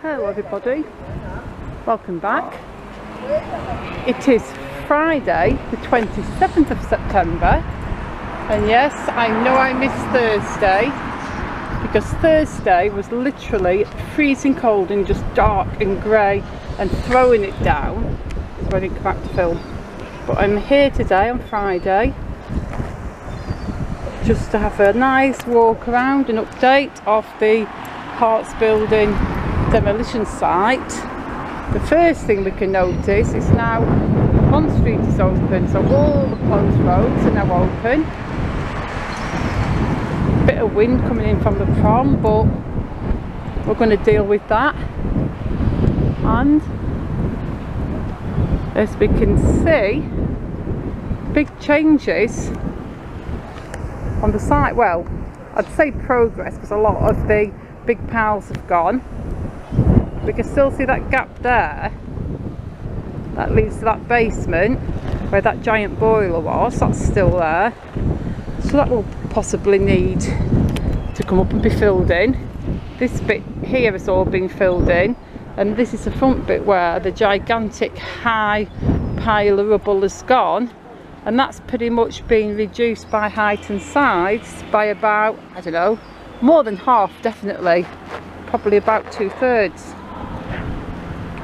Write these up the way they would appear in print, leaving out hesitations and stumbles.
Hello everybody, welcome back. It is Friday the 27th of September, and yes, I know I missed Thursday because Thursday was literally freezing cold and just dark and grey and throwing it down, so I didn't come back to film. But I'm here today on Friday just to have a nice walk around and update of the Hartes building demolition site. The first thing we can notice is now Pond Street is open, so all the Pond roads are now open. Bit of wind coming in from the prom, but we're going to deal with that. And as we can see, big changes on the site. Well, I'd say progress because a lot of the big piles have gone. We can still see that gap there that leads to that basement where that giant boiler was. That's still there, so that will possibly need to come up and be filled in. This bit here has all been filled in, and this is the front bit where the gigantic high pile of rubble has gone, and that's pretty much been reduced by height and size by about, I don't know, more than half, definitely, probably about 2/3.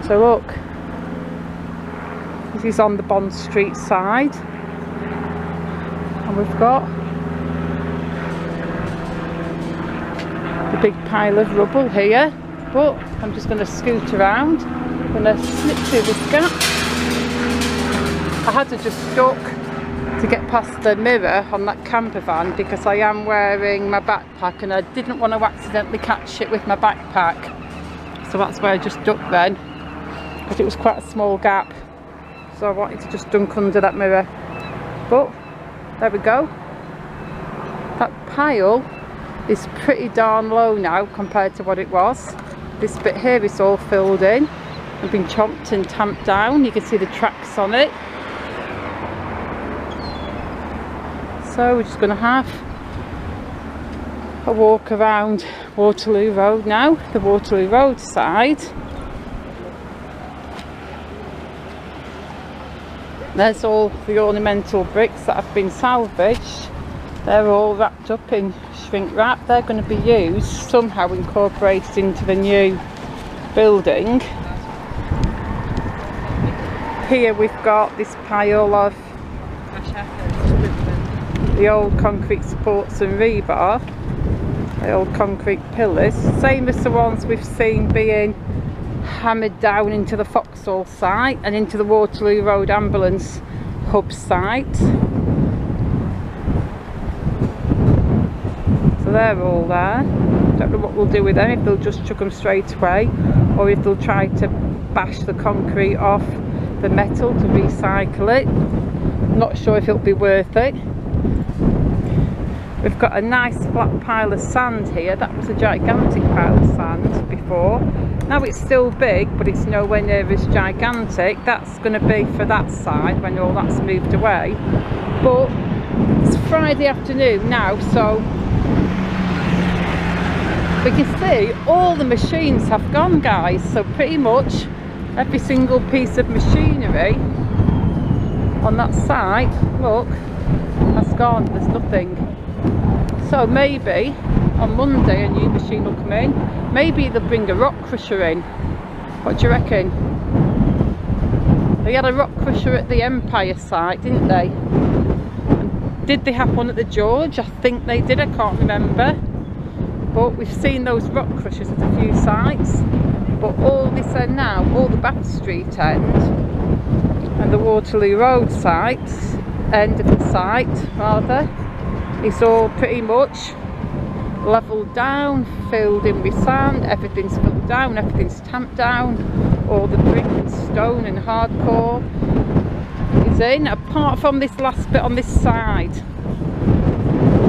So look, this is on the Bond Street side, and we've got the big pile of rubble here, but I'm just going to scoot around. I'm going to slip through this gap. I had to just duck to get past the mirror on that camper van because I am wearing my backpack and I didn't want to accidentally catch it with my backpack, so that's where I just ducked then, because it was quite a small gap, so I wanted to just dunk under that mirror. But there we go, that pile is pretty darn low now compared to what it was. This bit here is all filled in and been chomped and tamped down. You can see the tracks on it. So we're just going to have a walk around Waterloo Road now, the Waterloo Road side. There's all the ornamental bricks that have been salvaged. They're all wrapped up in shrink wrap. They're going to be used, somehow incorporated into the new building. Here we've got this pile of the old concrete supports and rebar, the old concrete pillars, same as the ones we've seen being hammered down into the Vauxhall site and into the Waterloo Road ambulance hub site. So they're all there. Don't know what we'll do with them, if they'll just chuck them straight away or if they'll try to bash the concrete off the metal to recycle it. Not sure if it'll be worth it. We've got a nice flat pile of sand here. That was a gigantic pile of sand before. Now it's still big, but it's nowhere near as gigantic. That's going to be for that side when all that's moved away. But it's Friday afternoon now, so we can see all the machines have gone, guys. So pretty much every single piece of machinery on that site, look, has gone. There's nothing. So maybe on Monday a new machine will come in. Maybe they'll bring a rock crusher in. What do you reckon? They had a rock crusher at the Empire site, didn't they? And did they have one at the George? I think they did, I can't remember. But we've seen those rock crushers at a few sites. But all this end now, all the Bath Street end and the Waterloo Road site, end of the site rather, it's all pretty much levelled down, filled in with sand. Everything's filled down, everything's tamped down. All the brick and stone and hardcore is in, apart from this last bit on this side.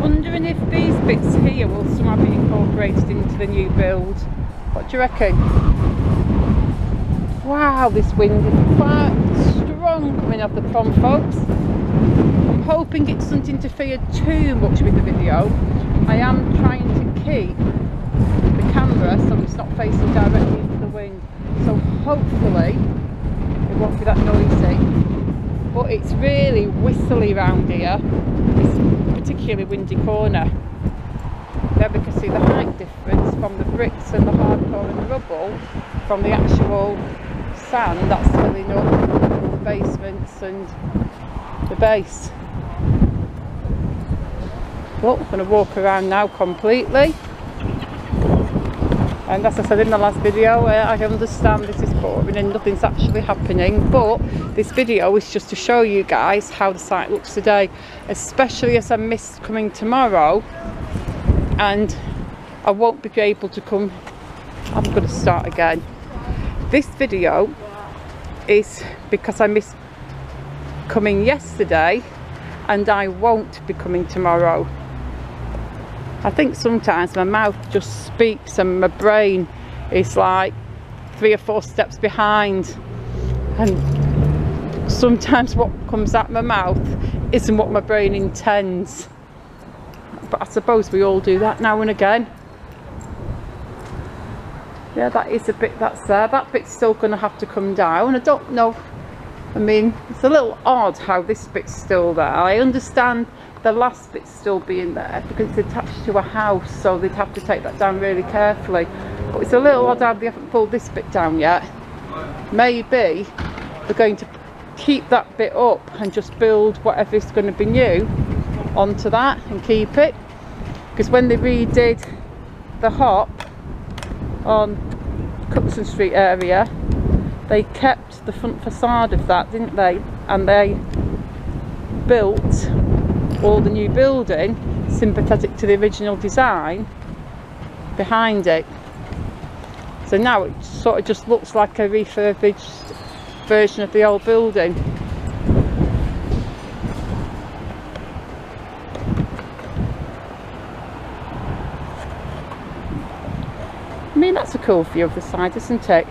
Wondering if these bits here will somehow be incorporated into the new build. What do you reckon? Wow, this wind is quite strong coming off the prom, folks. I'm hoping it doesn't interfere too much with the video. I am trying to keep the camera so it's not facing directly into the wind. hopefully it won't be that noisy. But it's really whistly round here, this particularly windy corner. There we can see the height difference from the bricks and the hardcore and the rubble from the actual sand that's filling up the basements and the base. Well, I'm going to walk around now completely. And as I said in the last video, I understand this is boring and nothing's actually happening, but this video is just to show you guys how the site looks today, especially as I missed coming tomorrow and I won't be able to come. I'm going to start again. This video is because I missed coming yesterday and I won't be coming tomorrow. I think sometimes my mouth just speaks and my brain is like 3 or 4 steps behind, and sometimes what comes out my mouth isn't what my brain intends. But I suppose we all do that now and again. Yeah, that is a bit that's there. That bit's still going to have to come down. I don't know. I mean, it's a little odd how this bit's still there. I understand the last bit's still being there because it's attached to a house, so they'd have to take that down really carefully. But it's a little odd how they haven't pulled this bit down yet. Maybe they're going to keep that bit up and just build whatever is going to be new onto that and keep it. Because when they redid the hop on Cookson Street area, they kept the front facade of that, didn't they? And they built all the new building sympathetic to the original design behind it. So now it sort of just looks like a refurbished version of the old building. I mean, that's a cool view of the side, isn't it?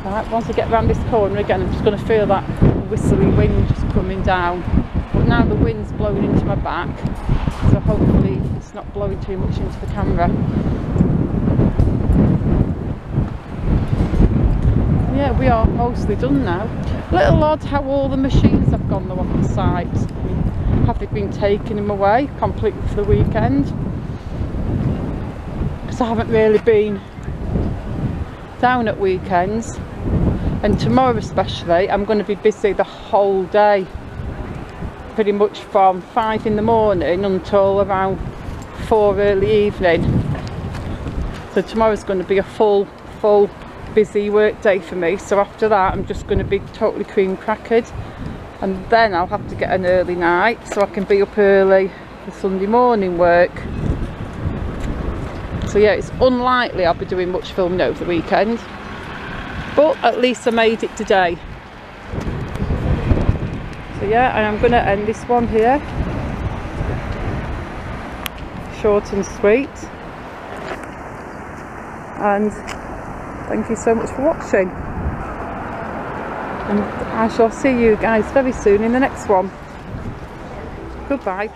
Right, once I get around this corner again, I'm just going to feel that whistly wind just coming down. But now the wind's blowing into my back, so hopefully it's not blowing too much into the camera. Yeah, we are mostly done now. Little odd how all the machines have gone though off the site. I mean, have they been taking them away completely for the weekend? Because I haven't really been down at weekends. And tomorrow especially, I'm going to be busy the whole day. Pretty much from 5 in the morning until around 4 early evening. So tomorrow's going to be a full busy work day for me. So after that, I'm just going to be totally cream crackered. And then I'll have to get an early night so I can be up early for Sunday morning work. So yeah, it's unlikely I'll be doing much filming over the weekend. But at least I made it today. So yeah, and I'm going to end this one here. Short and sweet. And thank you so much for watching. And I shall see you guys very soon in the next one. Goodbye.